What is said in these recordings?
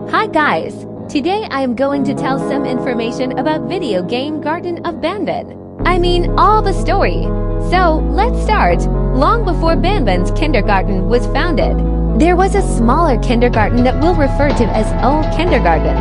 Hi guys! Today I am going to tell some information about video game Garten of Banban. I mean all the story. So, let's start. Long before Banban's kindergarten was founded, there was a smaller kindergarten that we'll refer to as Old Kindergarten.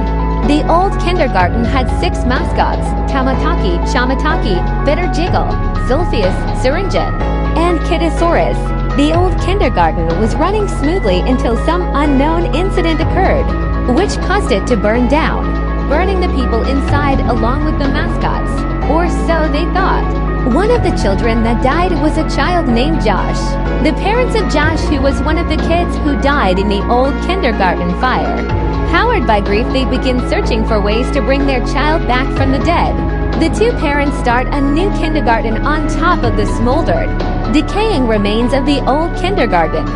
The Old Kindergarten had 6 mascots: Tamataki, Shamataki, Bitter Jiggle, Sulfius, Syringan, and Kiddosaurus. The Old Kindergarten was running smoothly until some unknown incident occurred, which caused it to burn down, burning the people inside along with the mascots, or so they thought. One of the children that died was a child named Josh. The parents of Josh, who was one of the kids who died in the Old Kindergarten fire, powered by grief, they begin searching for ways to bring their child back from the dead. The 2 parents start a new kindergarten on top of the smoldered, decaying remains of the Old Kindergarten.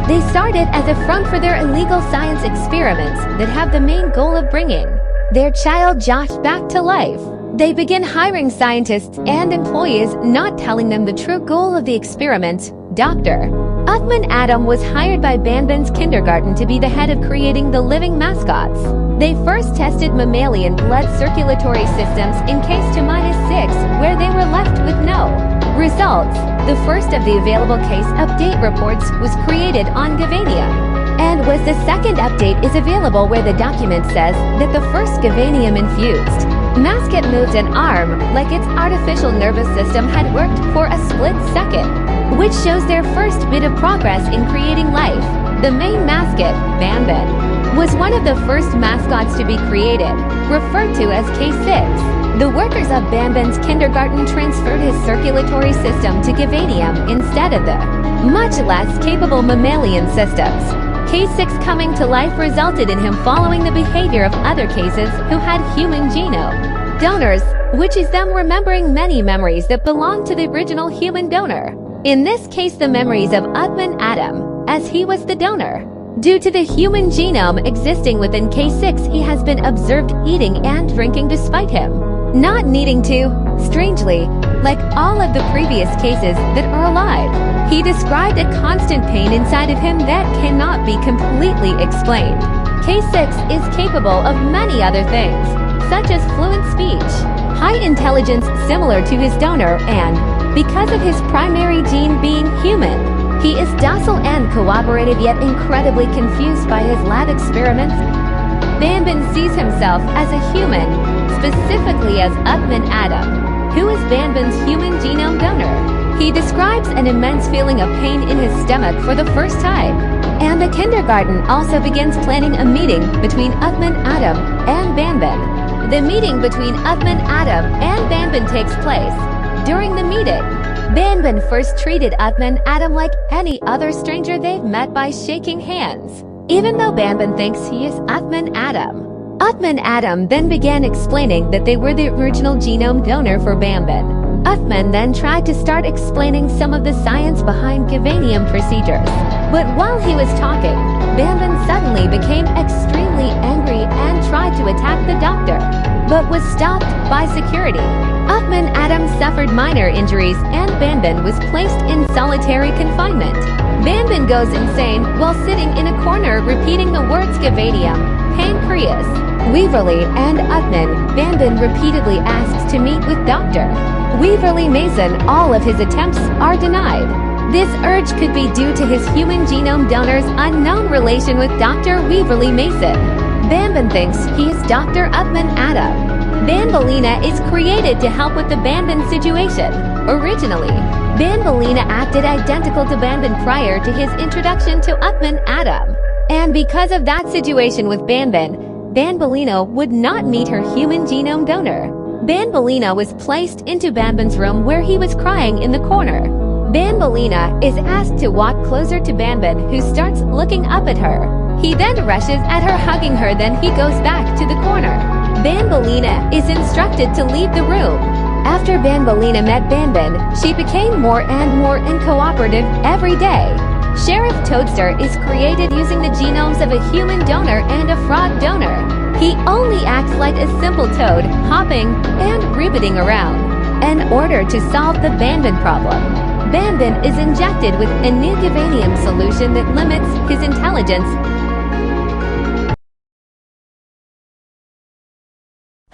They started as a front for their illegal science experiments that have the main goal of bringing their child Josh back to life. They begin hiring scientists and employees, not telling them the true goal of the experiment. Dr. Uthman Adam was hired by Banban's kindergarten to be the head of creating the living mascots. They first tested mammalian blood circulatory systems in case 2-6, where they were left with no results. The first of the available case update reports was created on Gavanium, and was the second update is available where the document says that the first Gavanium infused mascot moved an arm like its artificial nervous system had worked for a split second, which shows their first bit of progress in creating life. The main mascot, Banban, was one of the first mascots to be created, referred to as K6. The workers of Banban's kindergarten transferred his circulatory system to Gavanium instead of the much less capable mammalian systems. K6 coming to life resulted in him following the behavior of other cases who had human genome donors, which is them remembering many memories that belonged to the original human donor. In this case, the memories of Uthman Adam, as he was the donor. Due to the human genome existing within K6, he has been observed eating and drinking despite him not needing to, strangely, like all of the previous cases that are alive. He described a constant pain inside of him that cannot be completely explained. K6 is capable of many other things, such as fluent speech, high intelligence similar to his donor, and, because of his primary gene being human, he is docile and cooperative yet incredibly confused by his lab experiments. Banban sees himself as a human, specifically as Uthman Adam, who is Banban's human genome donor. He describes an immense feeling of pain in his stomach for the first time. And the kindergarten also begins planning a meeting between Uthman Adam and Banban. The meeting between Uthman Adam and Banban takes place. During the meeting, Banban first treated Uthman Adam like any other stranger they've met by shaking hands, even though Banban thinks he is Uthman Adam. Uthman Adam then began explaining that they were the original genome donor for Banban. Uthman then tried to start explaining some of the science behind Gavanium procedures. But while he was talking, Banban suddenly became extremely angry and tried to attack the doctor, but was stopped by security. Uthman Adam suffered minor injuries and Banban was placed in solitary confinement. Banban goes insane while sitting in a corner repeating the words Gavanium, pancreas, Weaverly, and Uthman. Banban repeatedly asks to meet with Dr. Weaverly Mason. All of his attempts are denied. This urge could be due to his human genome donor's unknown relation with Dr. Weaverly Mason. Banban thinks he is Dr. Uthman Adam. Banbalina is created to help with the Banban situation. Originally, Banbalina acted identical to Banban prior to his introduction to Uthman Adam. And because of that situation with Banban, Banbalina would not meet her human genome donor. Banbalina was placed into Banban's room where he was crying in the corner. Banbalina is asked to walk closer to Banban, who starts looking up at her. He then rushes at her, hugging her, then he goes back to the corner. Banbalina is instructed to leave the room. After Banbalina met Banban, she became more and more uncooperative every day. Sheriff Toadster is created using the genomes of a human donor and a frog donor. He only acts like a simple toad, hopping and rebooting around. In order to solve the Banban problem, Banban is injected with a new Gavanium solution that limits his intelligence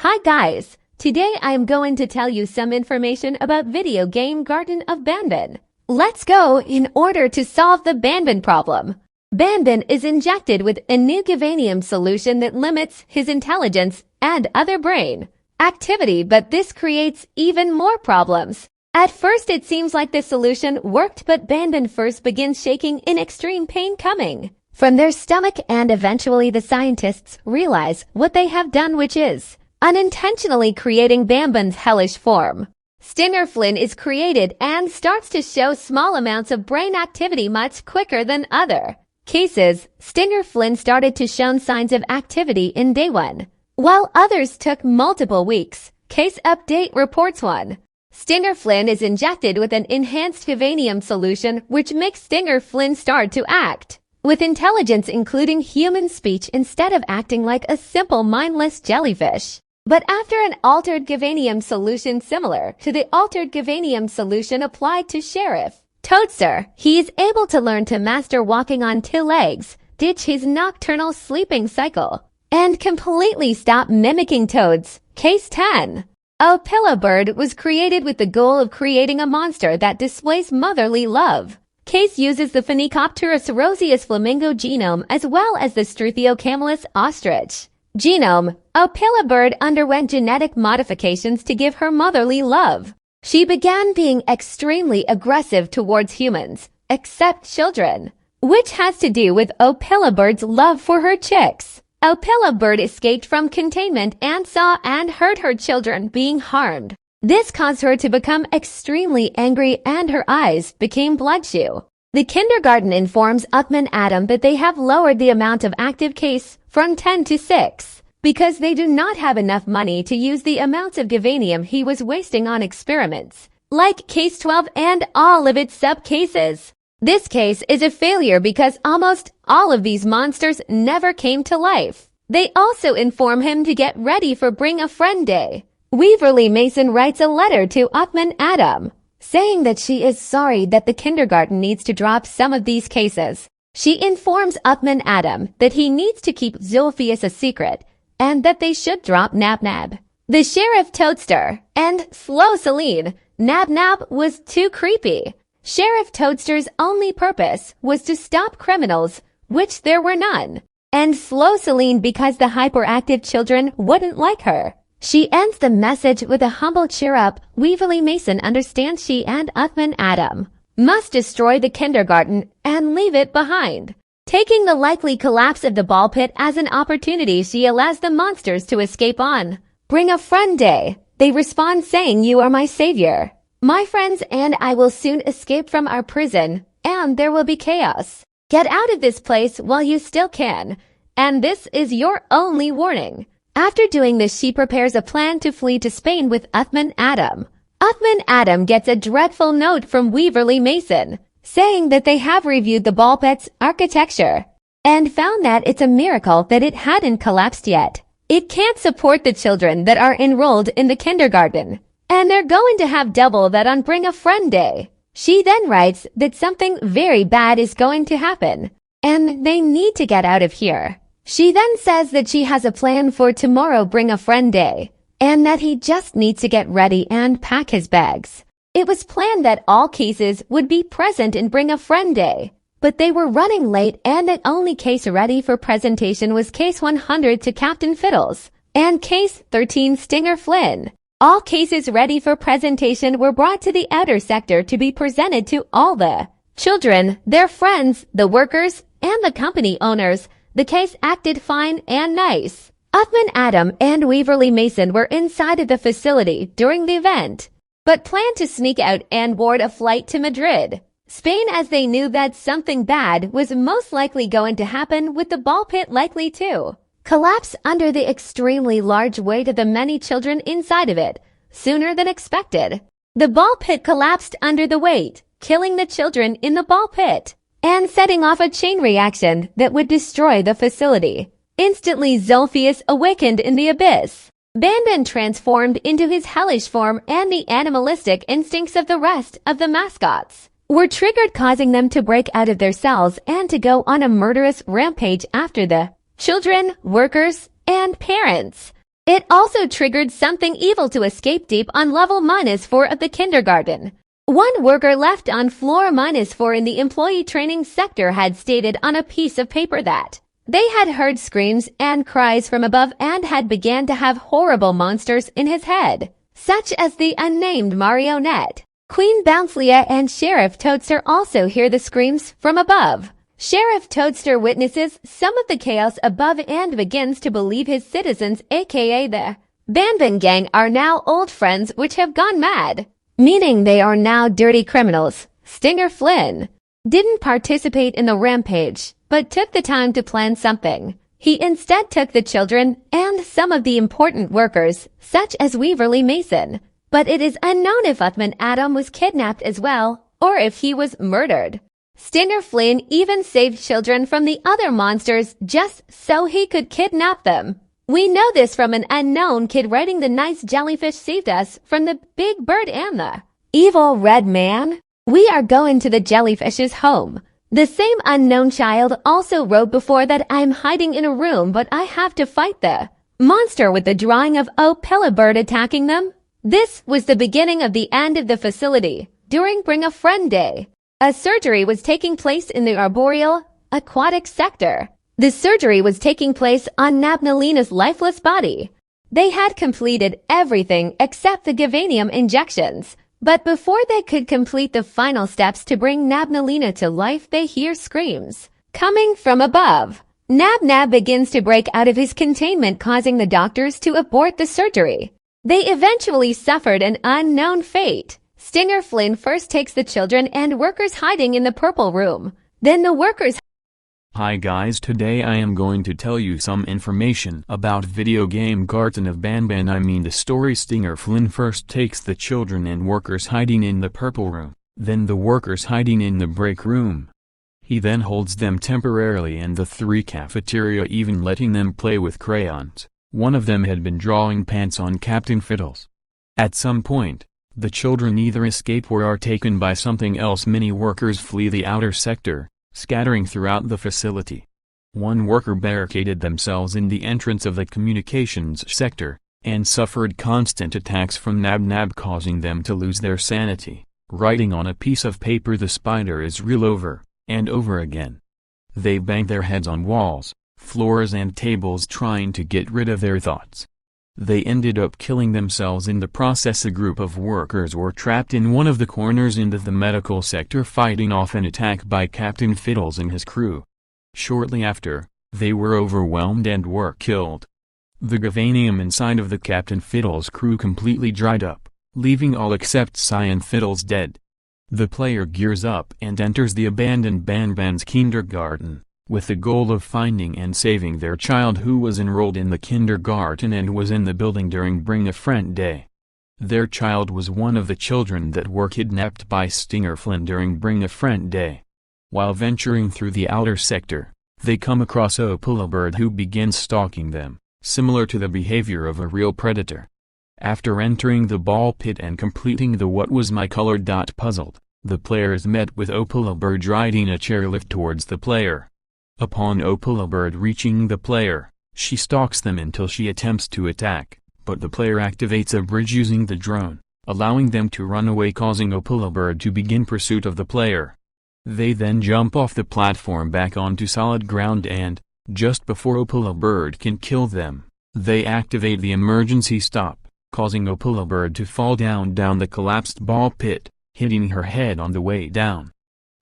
Hi guys! Today I am going to tell you some information about video game Garten of Banban. Let's go in order to solve the Banban problem. Banban is injected with a new Gavanium solution that limits his intelligence and other brain activity, but this creates even more problems. At first it seems like the solution worked, but Banban first begins shaking in extreme pain coming from their stomach, and eventually the scientists realize what they have done, which is unintentionally creating Banban's hellish form. Stinger Flynn is created and starts to show small amounts of brain activity much quicker than other cases. Stinger Flynn started to show signs of activity in day 1, while others took multiple weeks. Case update reports 1. Stinger Flynn is injected with an enhanced Gavanium solution which makes Stinger Flynn start to act with intelligence, including human speech, instead of acting like a simple mindless jellyfish. But after an altered Gavanium solution similar to the altered Gavanium solution applied to Sheriff Toadster, he is able to learn to master walking on 2 legs, ditch his nocturnal sleeping cycle, and completely stop mimicking toads. Case 10. Opila Bird was created with the goal of creating a monster that displays motherly love. Case uses the Phenicopterus roseus flamingo genome as well as the Struthiocamelus ostrich genome. Opila Bird underwent genetic modifications to give her motherly love. She began being extremely aggressive towards humans, except children, which has to do with Opila Bird's love for her chicks. Opila Bird escaped from containment and saw and heard her children being harmed. This caused her to become extremely angry and her eyes became bloodshot. The kindergarten informs Uckman Adam that they have lowered the amount of active case from 10 to 6 because they do not have enough money to use the amounts of Gavanium he was wasting on experiments, like case 12 and all of its sub-cases. This case is a failure because almost all of these monsters never came to life. They also inform him to get ready for Bring a Friend Day. Weaverly Mason writes a letter to Uckman Adam, saying that she is sorry that the kindergarten needs to drop some of these cases. She informs Uckman Adam that he needs to keep Zolphius a secret, and that they should drop Nab Nab, the Sheriff Toadster, and Slow Celine. Nab Nab was too creepy. Sheriff Toadster's only purpose was to stop criminals, which there were none, and Slow Celine because the hyperactive children wouldn't like her. She ends the message with a humble cheer up. Weaverly Mason understands she and Uckman Adam must destroy the kindergarten and leave it behind. Taking the likely collapse of the ball pit as an opportunity, she allows the monsters to escape on Bring a Friend Day. They respond saying, "You are my savior. My friends and I will soon escape from our prison, and there will be chaos. Get out of this place while you still can, and this is your only warning." After doing this, she prepares a plan to flee to Spain with Uckman Adam. Uckman Adam gets a dreadful note from Weaverly Mason, saying that they have reviewed the ball pit's architecture and found that it's a miracle that it hadn't collapsed yet. It can't support the children that are enrolled in the kindergarten, and they're going to have double that on Bring a Friend Day. She then writes that something very bad is going to happen, and they need to get out of here. She then says that she has a plan for tomorrow Bring a Friend Day, and that he just needs to get ready and pack his bags. It was planned that all cases would be present in Bring a Friend Day, but they were running late, and the only case ready for presentation was case 100 to Captain Fiddles, and case 13 Stinger Flynn. All cases ready for presentation were brought to the outer sector to be presented to all the children, their friends, the workers, and the company owners. The case acted fine and nice. Uckman Adam and Weaverly Mason were inside of the facility during the event, but planned to sneak out and board a flight to Madrid, Spain, as they knew that something bad was most likely going to happen with the ball pit likely to collapse under the extremely large weight of the many children inside of it sooner than expected. The ball pit collapsed under the weight, killing the children in the ball pit and setting off a chain reaction that would destroy the facility. Instantly, Zolphius awakened in the abyss. Banban transformed into his hellish form, and the animalistic instincts of the rest of the mascots were triggered, causing them to break out of their cells and to go on a murderous rampage after the children, workers, and parents. It also triggered something evil to escape deep on level -4 of the kindergarten. One worker left on floor -4 in the employee training sector had stated on a piece of paper that they had heard screams and cries from above and had began to have horrible monsters in his head, such as the unnamed marionette. Queen Bouncelia and Sheriff Toadster also hear the screams from above. Sheriff Toadster witnesses some of the chaos above and begins to believe his citizens, aka the Banban Gang, are now old friends which have gone mad, meaning they are now dirty criminals. Stinger Flynn didn't participate in the rampage, but took the time to plan something. He instead took the children and some of the important workers, such as Weaverly Mason. But it is unknown if Uthman Adam was kidnapped as well, or if he was murdered. Stinger Flynn even saved children from the other monsters just so he could kidnap them. We know this from an unknown kid writing the nice jellyfish saved us from the big bird and the evil red man. We are going to the jellyfish's home. The same unknown child also wrote before that I'm hiding in a room but I have to fight the monster with the drawing of O Pilla Bird attacking them. This was the beginning of the end of the facility. During Bring a Friend Day, a surgery was taking place in the arboreal, aquatic sector. The surgery was taking place on Nabnalina's lifeless body. They had completed everything except the Gavanium injections. But before they could complete the final steps to bring Nabnalina to life, they hear screams coming from above. Nab begins to break out of his containment, causing the doctors to abort the surgery. They eventually suffered an unknown fate. Stinger Flynn first takes the children and workers hiding in the purple room. Then the workers... Hi guys, today I am going to tell you some information about video game Garten of Banban. I mean the story. Stinger Flynn first takes the children and workers hiding in the purple room, then the workers hiding in the break room. He then holds them temporarily in the 3 cafeteria, even letting them play with crayons. One of them had been drawing pants on Captain Fiddles. At some point, the children either escape or are taken by something else. Many workers flee the outer sector, scattering throughout the facility. One worker barricaded themselves in the entrance of the communications sector, and suffered constant attacks from Nab causing them to lose their sanity, writing on a piece of paper the spider is real over and over again. They banged their heads on walls, floors and tables trying to get rid of their thoughts. They ended up killing themselves in the process. A group of workers were trapped in one of the corners in the medical sector, fighting off an attack by Captain Fiddles and his crew. Shortly after, they were overwhelmed and were killed. The Gavanium inside of the Captain Fiddles crew completely dried up, leaving all except Cyan Fiddles dead. The player gears up and enters the abandoned Banban's kindergarten, with the goal of finding and saving their child who was enrolled in the kindergarten and was in the building during Bring a Friend Day. Their child was one of the children that were kidnapped by Stinger Flynn during Bring a Friend Day. While venturing through the outer sector, they come across O Pilla Bird, who begins stalking them, similar to the behavior of a real predator. After entering the ball pit and completing the What Was My Color? Puzzle, the players met with O Pilla Bird riding a chairlift towards the player. Upon O Pilla Bird reaching the player, she stalks them until she attempts to attack, but the player activates a bridge using the drone, allowing them to run away, causing O Pilla Bird to begin pursuit of the player. They then jump off the platform back onto solid ground and, just before O Pilla Bird can kill them, they activate the emergency stop, causing O Pilla Bird to fall down the collapsed ball pit, hitting her head on the way down.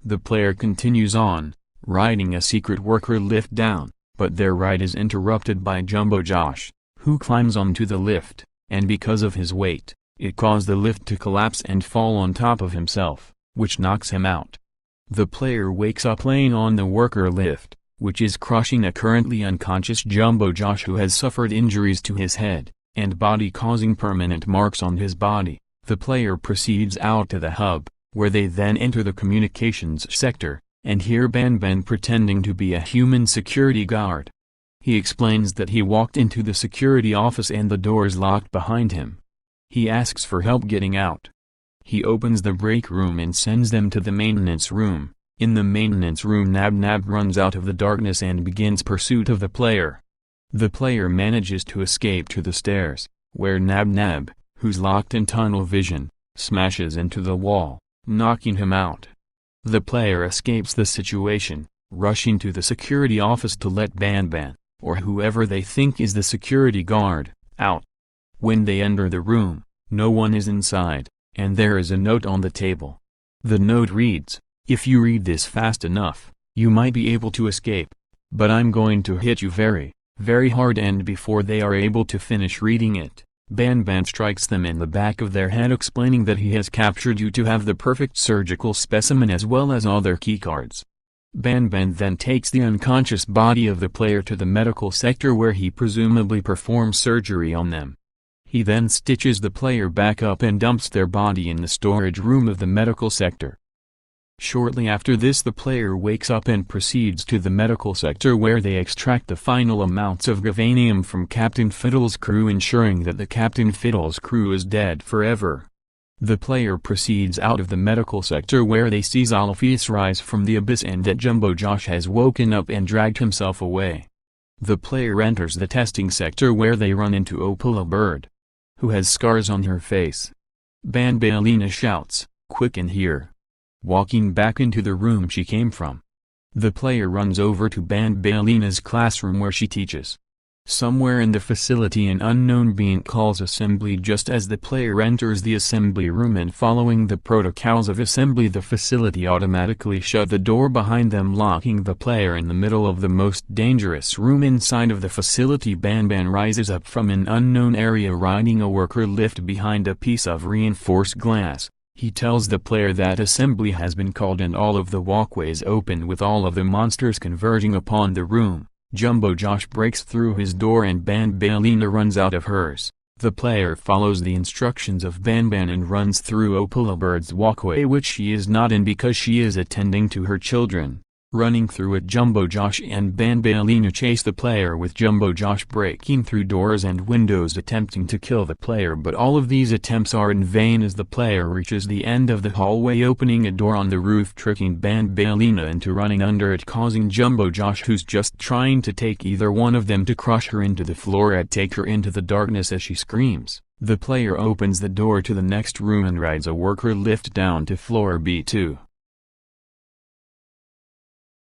The player continues on, riding a secret worker lift down, but their ride is interrupted by Jumbo Josh, who climbs onto the lift, and because of his weight, it caused the lift to collapse and fall on top of himself, which knocks him out. The player wakes up laying on the worker lift, which is crushing a currently unconscious Jumbo Josh who has suffered injuries to his head and body, causing permanent marks on his body. The player proceeds out to the hub, where they then enter the communications sector, and hear Banban pretending to be a human security guard. He explains that he walked into the security office and the doors locked behind him. He asks for help getting out. He opens the break room and sends them to the maintenance room. In the maintenance room, Nab runs out of the darkness and begins pursuit of the player. The player manages to escape to the stairs, where Nab Nab, who's locked in tunnel vision, smashes into the wall, knocking him out. The player escapes the situation, rushing to the security office to let Banban, or whoever they think is the security guard, out. When they enter the room, no one is inside, and there is a note on the table. The note reads, "If you read this fast enough, you might be able to escape. But I'm going to hit you very, very hard." And before they are able to finish reading it, Banban strikes them in the back of their head, explaining that he has captured you to have the perfect surgical specimen as well as all their keycards. Banban then takes the unconscious body of the player to the medical sector where he presumably performs surgery on them. He then stitches the player back up and dumps their body in the storage room of the medical sector. Shortly after this, the player wakes up and proceeds to the medical sector where they extract the final amounts of Gavanium from Captain Fiddle's crew, ensuring that the Captain Fiddle's crew is dead forever. The player proceeds out of the medical sector where they see Zolophius rise from the abyss and that Jumbo Josh has woken up and dragged himself away. The player enters the testing sector where they run into Opala Bird, who has scars on her face. Banbalina shouts, "Quick in here!" walking back into the room she came from. The player runs over to Banbalina's classroom where she teaches. Somewhere in the facility an unknown being calls assembly just as the player enters the assembly room, and following the protocols of assembly the facility automatically shut the door behind them, locking the player in the middle of the most dangerous room inside of the facility. Banban rises up from an unknown area riding a worker lift behind a piece of reinforced glass. He tells the player that assembly has been called and all of the walkways open with all of the monsters converging upon the room. Jumbo Josh breaks through his door and Banbalina runs out of hers. The player follows the instructions of Banban and runs through Opala Bird's walkway, which she is not in because she is attending to her children. Running through it, Jumbo Josh and Banbalina chase the player, with Jumbo Josh breaking through doors and windows attempting to kill the player, but all of these attempts are in vain as the player reaches the end of the hallway, opening a door on the roof, tricking Banbalina into running under it, causing Jumbo Josh, who's just trying to take either one of them, to crush her into the floor and take her into the darkness as she screams. The player opens the door to the next room and rides a worker lift down to floor B2.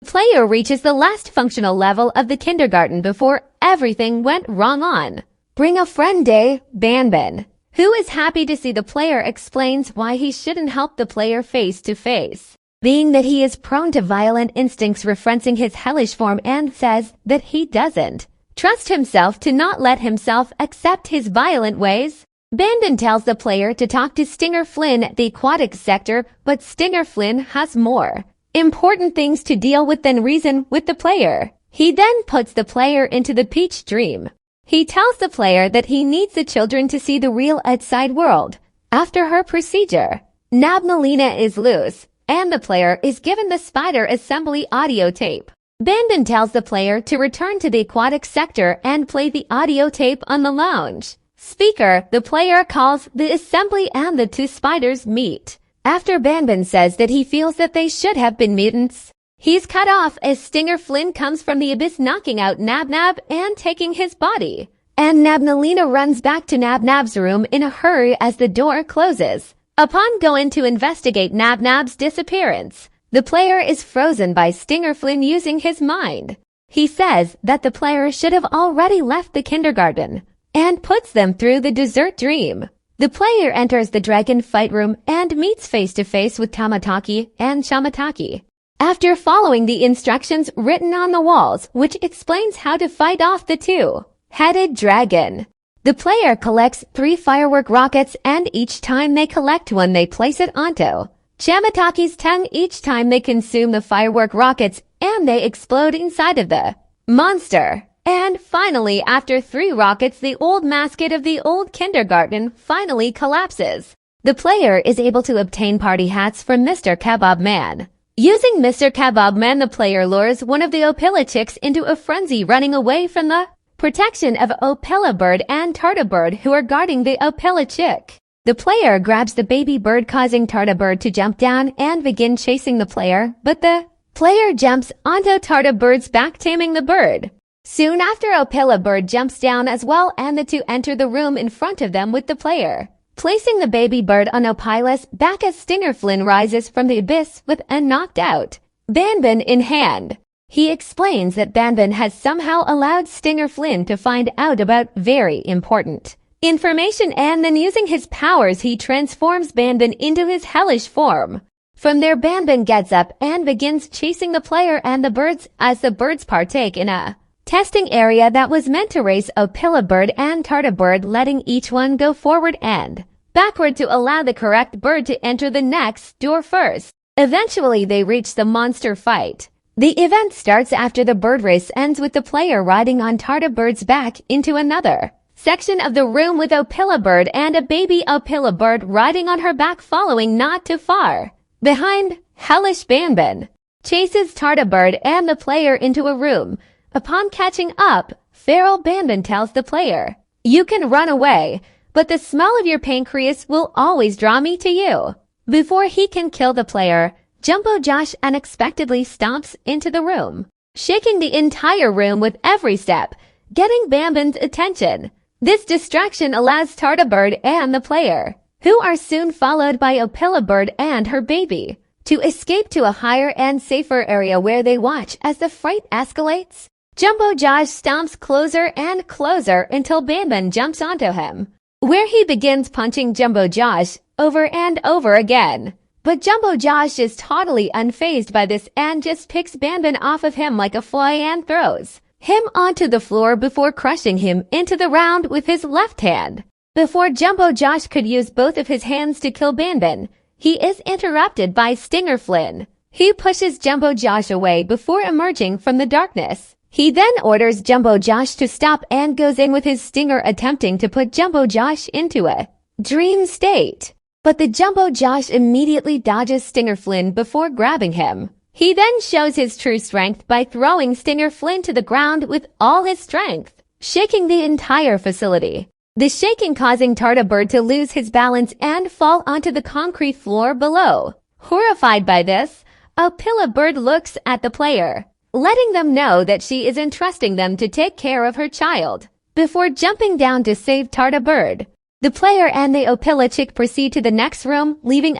The player reaches the last functional level of the kindergarten before everything went wrong on Bring a Friend Day. Banban, who is happy to see the player, explains why he shouldn't help the player face to face, being that he is prone to violent instincts, referencing his hellish form, and says that he doesn't trust himself to not let himself accept his violent ways. Banban tells the player to talk to Stinger Flynn at the aquatic sector, but Stinger Flynn has more important things to deal with than reason with the player. He then puts the player into the Peach Dream. He tells the player that he needs the children to see the real outside world. After her procedure, Nabnalina is loose, and the player is given the spider assembly audio tape. Banban tells the player to return to the aquatic sector and play the audio tape on the lounge speaker. The player calls the assembly and the two spiders meet. After Banban says that he feels that they should have been mutants, he's cut off as Stinger Flynn comes from the abyss, knocking out Nab Nab and taking his body. And Nabnalina runs back to Nab Nab's room in a hurry as the door closes. Upon going to investigate Nab Nab's disappearance, the player is frozen by Stinger Flynn using his mind. He says that the player should have already left the kindergarten and puts them through the dessert dream. The player enters the dragon fight room and meets face-to-face with Tamataki and Shamataki. After following the instructions written on the walls, which explains how to fight off the two-headed dragon, the player collects 3 firework rockets, and each time they collect one they place it onto Shamataki's tongue. Each time they consume the firework rockets and they explode inside of the monster. And finally, after 3 rockets, the old mascot of the old kindergarten finally collapses. The player is able to obtain party hats from Mr. Kebab Man. Using Mr. Kebab Man, the player lures one of the Opila chicks into a frenzy, running away from the protection of Opila Bird and Tarta Bird, who are guarding the Opila chick. The player grabs the baby bird, causing Tarta Bird to jump down and begin chasing the player, but the player jumps onto Tarta Bird's back, taming the bird. Soon after, Opila Bird jumps down as well and the two enter the room in front of them with the player, placing the baby bird on Opila's back as Stinger Flynn rises from the abyss with a knocked out Banban in hand. He explains that Banban has somehow allowed Stinger Flynn to find out about very important information, and then using his powers he transforms Banban into his hellish form. From there, Banban gets up and begins chasing the player and the birds as the birds partake in a testing area that was meant to race Opila Bird and Tarta Bird, letting each one go forward and backward to allow the correct bird to enter the next door first. Eventually, they reach the monster fight. The event starts after the bird race ends with the player riding on Tarta Bird's back into another section of the room with Opila Bird and a baby Opila Bird riding on her back following not too far behind. Hellish Banban chases Tarta Bird and the player into a room. Upon catching up, feral Banban tells the player, "You can run away, but the smell of your pancreas will always draw me to you." Before he can kill the player, Jumbo Josh unexpectedly stomps into the room, shaking the entire room with every step, getting Banban's attention. This distraction allows Tarta Bird and the player, who are soon followed by Opila Bird and her baby, to escape to a higher and safer area where they watch as the fight escalates. Jumbo Josh stomps closer and closer until Banban jumps onto him, where he begins punching Jumbo Josh over and over again. But Jumbo Josh is totally unfazed by this and just picks Banban off of him like a fly and throws him onto the floor before crushing him into the ground with his left hand. Before Jumbo Josh could use both of his hands to kill Banban, he is interrupted by Stinger Flynn. He pushes Jumbo Josh away before emerging from the darkness. He then orders Jumbo Josh to stop and goes in with his stinger, attempting to put Jumbo Josh into a dream state. But the Jumbo Josh immediately dodges Stinger Flynn before grabbing him. He then shows his true strength by throwing Stinger Flynn to the ground with all his strength, shaking the entire facility. The shaking causing Tarta Bird to lose his balance and fall onto the concrete floor below. Horrified by this, Opila Bird looks at the player, letting them know that she is entrusting them to take care of her child, before jumping down to save Tarta Bird. The player and the Opila chick proceed to the next room, leaving